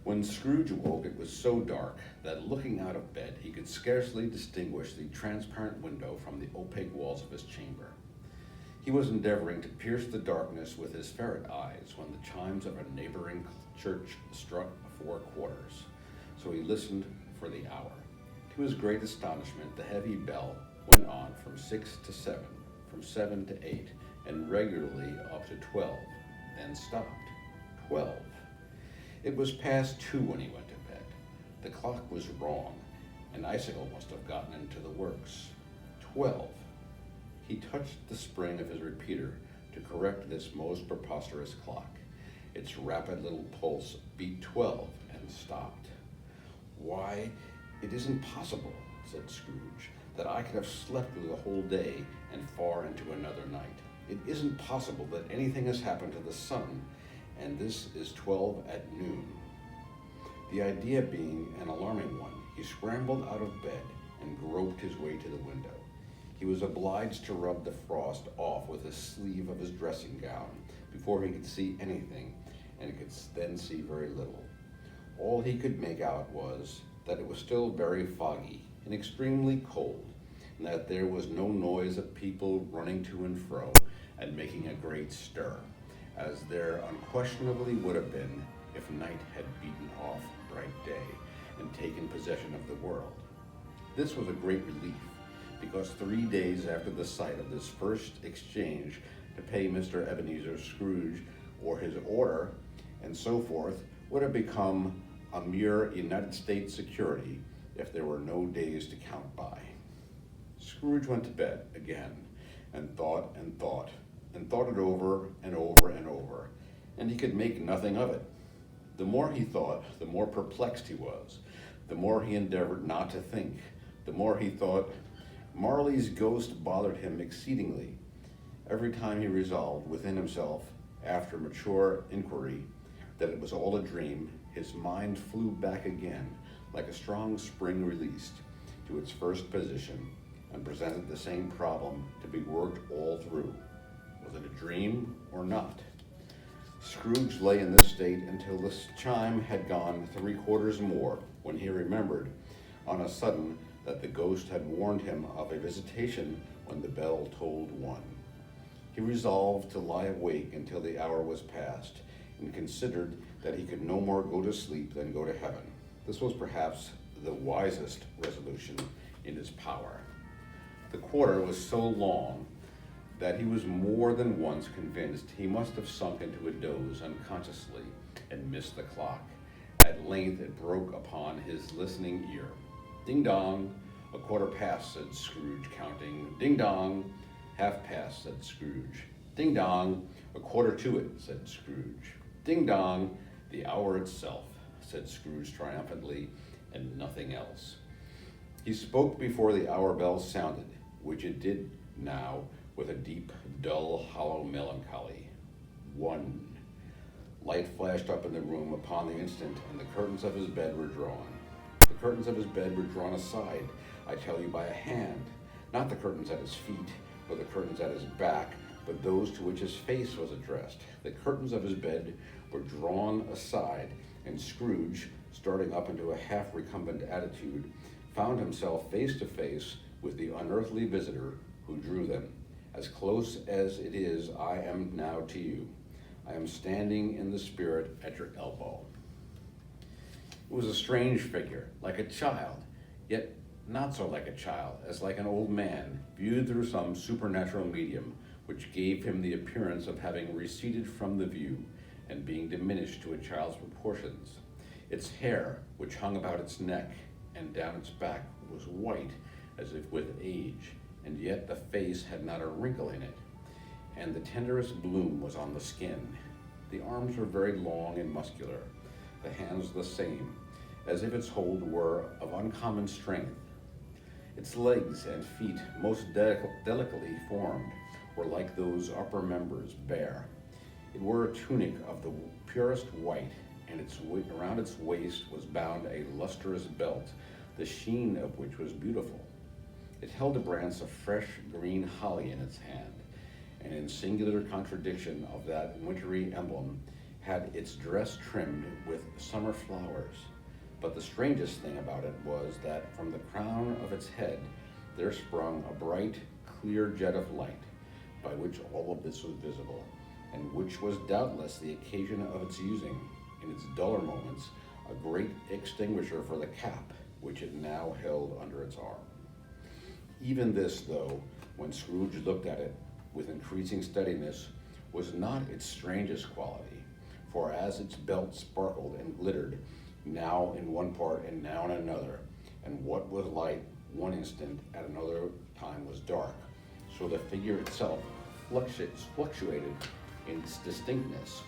When Scrooge awoke, it was so dark that looking out of bed, he could scarcely distinguish the transparent window from the opaque walls of his chamber. He was endeavoring to pierce the darkness with his ferret eyes when the chimes of a neighboring church struck 4 quarters. So he listened for the hour. To his great astonishment, the heavy bell went on from 6 to 7, from 7 to 8, and regularly up to 12, then stopped. 12. It was past 2 when he went to bed. The clock was wrong. An icicle must have gotten into the works. 12. He touched the spring of his repeater to correct this most preposterous clock. Its rapid little pulse beat 12 and stopped. "Why, it isn't possible," said Scrooge, "that I could have slept through the whole day and far into another night. It isn't possible that anything has happened to the sun, and this is 12 at noon." The idea being an alarming one, he scrambled out of bed and groped his way to the window. He was obliged to rub the frost off with the sleeve of his dressing gown before he could see anything, and he could then see very little. All he could make out was that it was still very foggy and extremely cold, and that there was no noise of people running to and fro and making a great stir, as there unquestionably would have been if night had beaten off bright day and taken possession of the world. This was a great relief, because 3 days after the sight of this first exchange to pay Mr. Ebenezer Scrooge or his order, and so forth, would have become a mere United States security if there were no days to count by. Scrooge went to bed again, and thought and thought, and thought it over and over and over, and he could make nothing of it. The more he thought, the more perplexed he was. The more he endeavored not to think, the more he thought. Marley's ghost bothered him exceedingly. Every time he resolved within himself, after mature inquiry, that it was all a dream, his mind flew back again, like a strong spring released, to its first position, and presented the same problem to be worked all through. Was it a dream or not? Scrooge lay in this state until the chime had gone 3 quarters more, when he remembered, on a sudden, that the ghost had warned him of a visitation when the bell tolled 1. He resolved to lie awake until the hour was past, and considered that he could no more go to sleep than go to heaven. This was perhaps the wisest resolution in his power. The quarter was so long that he was more than once convinced he must have sunk into a doze unconsciously and missed the clock. At length it broke upon his listening ear. "Ding dong, 1/4 past," said Scrooge, counting. "Ding dong, 1/2 past," said Scrooge. "Ding dong, 1/4 to it," said Scrooge. "Ding dong, the hour itself," said Scrooge triumphantly, and nothing else. He spoke before the hour bell sounded, which it did now with a deep, dull, hollow melancholy. 1. Light flashed up in the room upon the instant, and the curtains of his bed were drawn. The curtains of his bed were drawn aside, I tell you, by a hand, not the curtains at his feet, or the curtains at his back, but those to which his face was addressed. The curtains of his bed were drawn aside, and Scrooge, starting up into a half-recumbent attitude, found himself face to face with the unearthly visitor who drew them. "As close as it is I am now to you. I am standing in the spirit at your elbow." It was a strange figure, like a child, yet not so like a child, as like an old man, viewed through some supernatural medium, which gave him the appearance of having receded from the view, and being diminished to a child's proportions. Its hair, which hung about its neck and down its back, was white, as if with age, and yet the face had not a wrinkle in it, and the tenderest bloom was on the skin. The arms were very long and muscular, the hands the same, as if its hold were of uncommon strength. Its legs and feet, most delicately formed, were like those upper members, bare. It wore a tunic of the purest white, and around its waist was bound a lustrous belt, the sheen of which was beautiful. It held a branch of fresh green holly in its hand, and in singular contradiction of that wintry emblem, had its dress trimmed with summer flowers. But the strangest thing about it was that from the crown of its head there sprung a bright, clear jet of light, by which all of this was visible, and which was doubtless the occasion of its using, in its duller moments, a great extinguisher for the cap, which it now held under its arm. Even this, though, when Scrooge looked at it with increasing steadiness, was not its strangest quality, for as its belt sparkled and glittered, now in one part and now in another, and what was light one instant at another time was dark, so the figure itself fluctuated in its distinctness,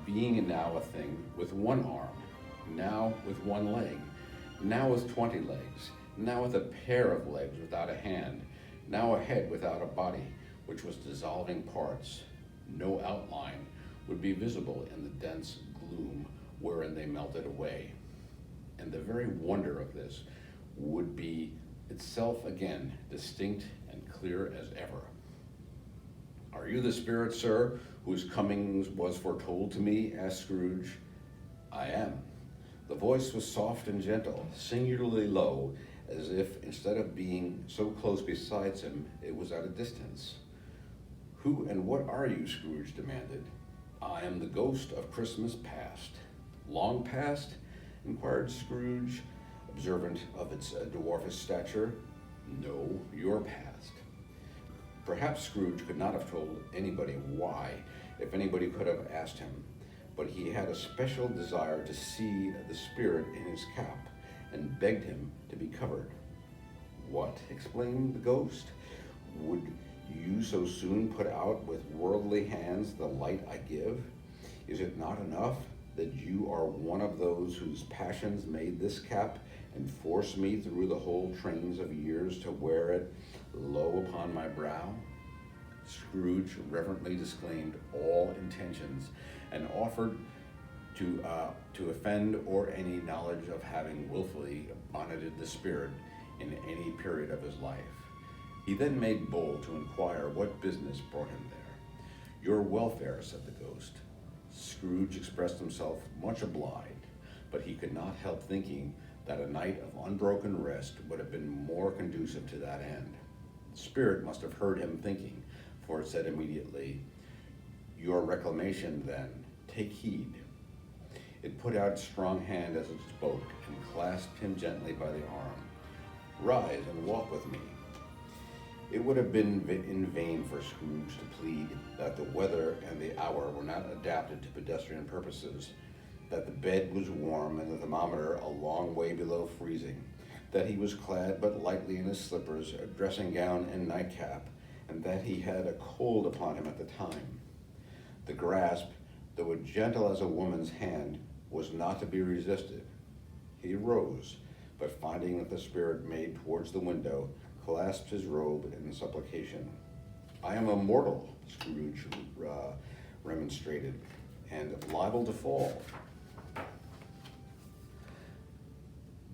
being now a thing with one arm, now with one leg, now with 20 legs, now with a pair of legs without a hand, now a head without a body, which was dissolving parts. No outline would be visible in the dense gloom wherein they melted away. And the very wonder of this would be itself again distinct and clear as ever. "Are you the spirit, sir, whose coming was foretold to me?" asked Scrooge. "I am." The voice was soft and gentle, singularly low, as if instead of being so close beside him, it was at a distance. "Who and what are you?" Scrooge demanded. "I am the ghost of Christmas past." "Long past?" inquired Scrooge, observant of its dwarfish stature. "No, your past." Perhaps Scrooge could not have told anybody why, if anybody could have asked him, but he had a special desire to see the spirit in his cap, and begged him to be covered. "What?" exclaimed the ghost. "Would you so soon put out with worldly hands the light I give? Is it not enough that you are one of those whose passions made this cap, and force me through the whole trains of years to wear it low upon my brow?" Scrooge reverently disclaimed all intentions, and offered to offend or any knowledge of having willfully bonneted the spirit in any period of his life. He then made bold to inquire what business brought him there. "Your welfare," said the ghost. Scrooge expressed himself much obliged, but he could not help thinking that a night of unbroken rest would have been more conducive to that end. The spirit must have heard him thinking, for it said immediately, "Your reclamation, then, take heed." It put out its strong hand as it spoke, and clasped him gently by the arm. "Rise and walk with me." It would have been in vain for Scrooge to plead that the weather and the hour were not adapted to pedestrian purposes, that the bed was warm and the thermometer a long way below freezing, that he was clad but lightly in his slippers, a dressing gown and nightcap, and that he had a cold upon him at the time. The grasp, though gentle as a woman's hand, was not to be resisted. He rose, but finding that the spirit made towards the window, clasped his robe in supplication. "I am a mortal," Scrooge remonstrated, "and liable to fall."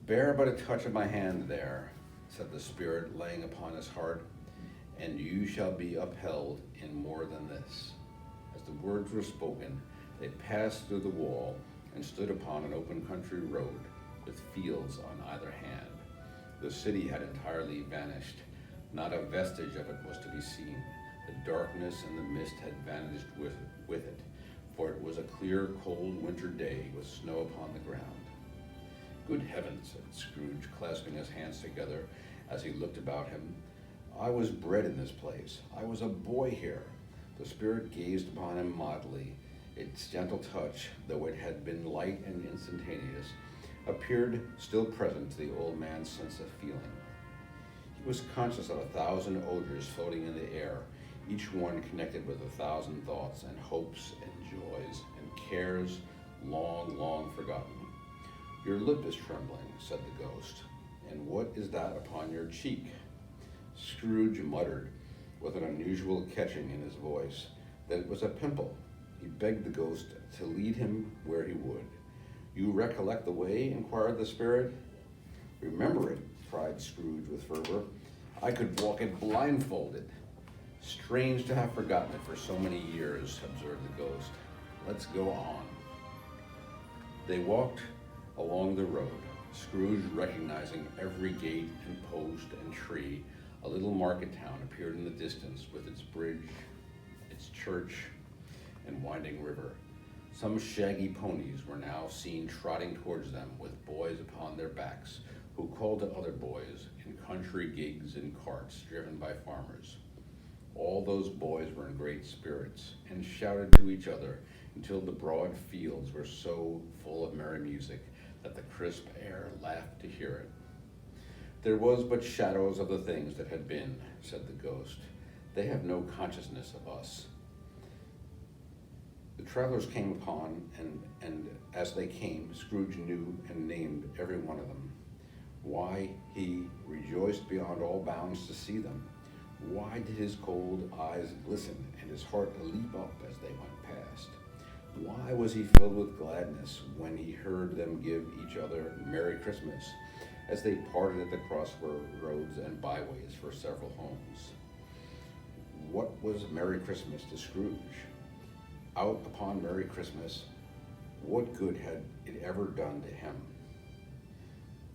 "Bear but a touch of my hand there," said the spirit, laying upon his heart, "and you shall be upheld in more than this." As the words were spoken, they passed through the wall and stood upon an open country road, with fields on either hand. The city had entirely vanished. Not a vestige of it was to be seen. The darkness and the mist had vanished with it, for it was a clear, cold winter day with snow upon the ground. "Good heavens," said Scrooge, clasping his hands together as he looked about him. "I was bred in this place. I was a boy here." The spirit gazed upon him mildly. Its gentle touch, though it had been light and instantaneous, appeared still present to the old man's sense of feeling. He was conscious of 1,000 odors floating in the air, each one connected with 1,000 thoughts and hopes and joys and cares long, long forgotten. "Your lip is trembling," said the ghost, "and what is that upon your cheek?" Scrooge muttered, with an unusual catching in his voice, that it was a pimple. He begged the ghost to lead him where he would. "You recollect the way?" inquired the spirit. "Remember it?" cried Scrooge with fervor. "I could walk it blindfolded." "Strange to have forgotten it for so many years," observed the ghost. Let's go on." They walked along the road, Scrooge recognizing every gate and post and tree. A little market town appeared in the distance with its bridge, its church, and winding river. Some shaggy ponies were now seen trotting towards them with boys upon their backs, who called to other boys in country gigs and carts driven by farmers. All those boys were in great spirits and shouted to each other until the broad fields were so full of merry music that the crisp air laughed to hear it. "There was but shadows of the things that had been," said the ghost. "They have no consciousness of us." The travelers came upon, and as they came, Scrooge knew and named every one of them. Why, he rejoiced beyond all bounds to see them. Why did his cold eyes glisten and his heart leap up as they went past? Why was he filled with gladness when he heard them give each other Merry Christmas as they parted at the crossroads and byways for several homes? What was Merry Christmas to Scrooge? Out upon Merry Christmas, what good had it ever done to him?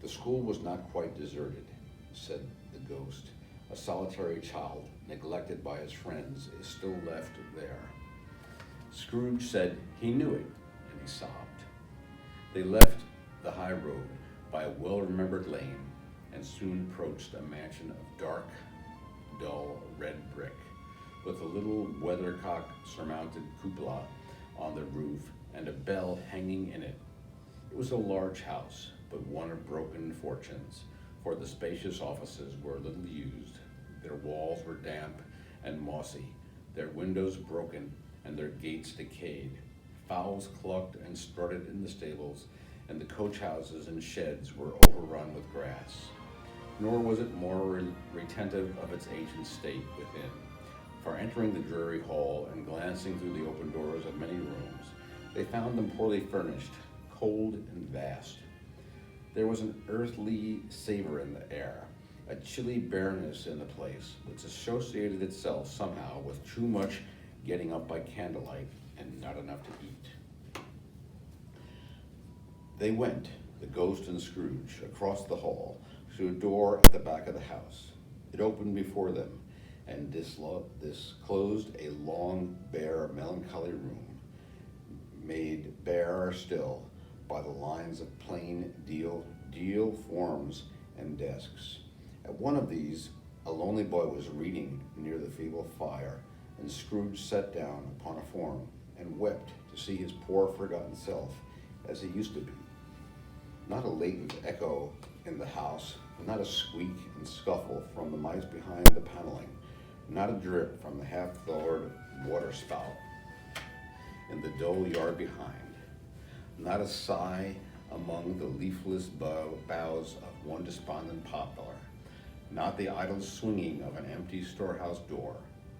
"The school was not quite deserted," said the ghost. "A solitary child, neglected by his friends, is still left there." Scrooge said he knew it, and he sobbed. They left the high road by a well-remembered lane and soon approached a mansion of dark, dull red brick, with a little weathercock-surmounted cupola on the roof and a bell hanging in it. It was a large house, but one of broken fortunes, for the spacious offices were little used. Their walls were damp and mossy, their windows broken, and their gates decayed. Fowls clucked and strutted in the stables, and the coach houses and sheds were overrun with grass. Nor was it more retentive of its ancient state within, for entering the dreary hall and glancing through the open doors of many rooms, they found them poorly furnished, cold and vast. There was an earthly savor in the air, a chilly bareness in the place, which associated itself somehow with too much getting up by candlelight and not enough to eat. They went, the ghost and Scrooge, across the hall to a door at the back of the house. It opened before them and disclosed a long, bare, melancholy room, made barer still by the lines of plain deal forms and desks. At one of these, a lonely boy was reading near the feeble fire, and Scrooge sat down upon a form and wept to see his poor forgotten self as he used to be. Not a latent echo in the house, not a squeak and scuffle from the mice behind the paneling, not a drip from the half-thawed water spout in the dull yard behind, not a sigh among the leafless boughs of one despondent poplar, not the idle swinging of an empty storehouse door,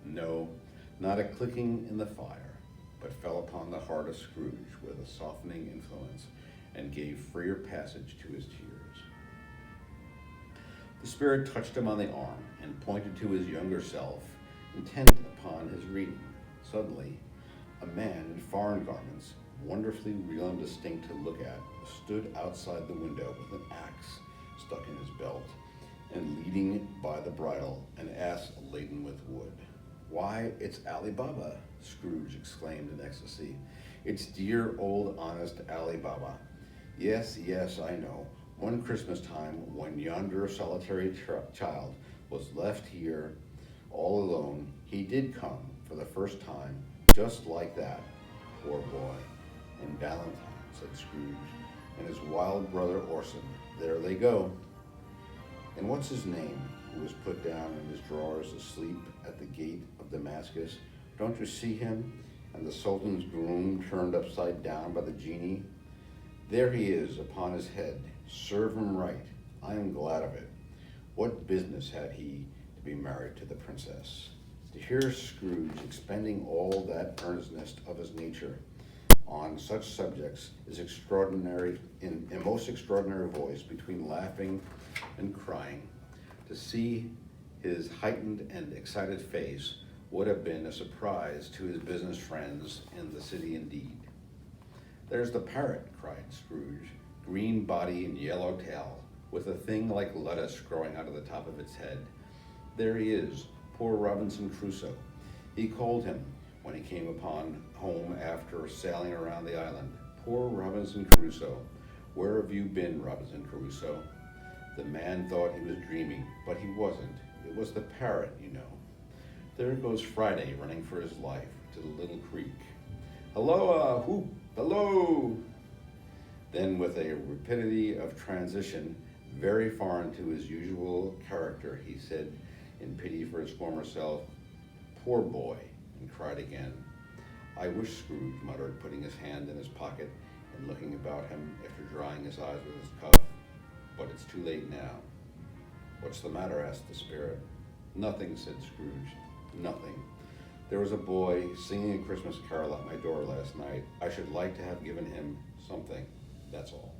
no, not a clicking in the fire, but fell upon the heart of Scrooge with a softening influence and gave freer passage to his tears. The spirit touched him on the arm and pointed to his younger self, intent upon his reading. Suddenly, a man in foreign garments, wonderfully real and distinct to look at, stood outside the window with an axe stuck in his belt and leading by the bridle an ass laden with wood. "Why, it's Ali Baba," Scrooge exclaimed in ecstasy. "It's dear old honest Ali Baba. Yes, I know. One Christmas time, when yonder solitary child was left here all alone, he did come for the first time, just like that. Poor boy. And Valentine," said Scrooge, "and his wild brother Orson. There they go. And what's his name, who was put down in his drawers asleep at the gate of Damascus? Don't you see him? And the Sultan's groom turned upside down by the genie? There he is upon his head. Serve him right. I am glad of it. What business had he to be married to the princess?" To hear Scrooge expending all that earnestness of his nature on such subjects is extraordinary, in a most extraordinary voice, between laughing and crying. To see his heightened and excited face would have been a surprise to his business friends in the city indeed. "There's the parrot," cried Scrooge, "green body and yellow tail, with a thing like lettuce growing out of the top of its head. There he is, poor Robinson Crusoe. He called him when he came upon home after sailing around the island. Poor Robinson Crusoe. Where have you been, Robinson Crusoe?" The man thought he was dreaming, but he wasn't. It was the parrot, you know. There goes Friday running for his life to the little creek. "Halloa, whoop, hello!" Then, with a rapidity of transition very foreign to his usual character, he said in pity for his former self, "Poor boy," and cried again. "I wish," Scrooge muttered, putting his hand in his pocket and looking about him after drying his eyes with his cuff, "but it's too late now." "What's the matter?" asked the spirit. "Nothing," said Scrooge. "Nothing. There was a boy singing a Christmas carol at my door last night. I should like to have given him something, that's all."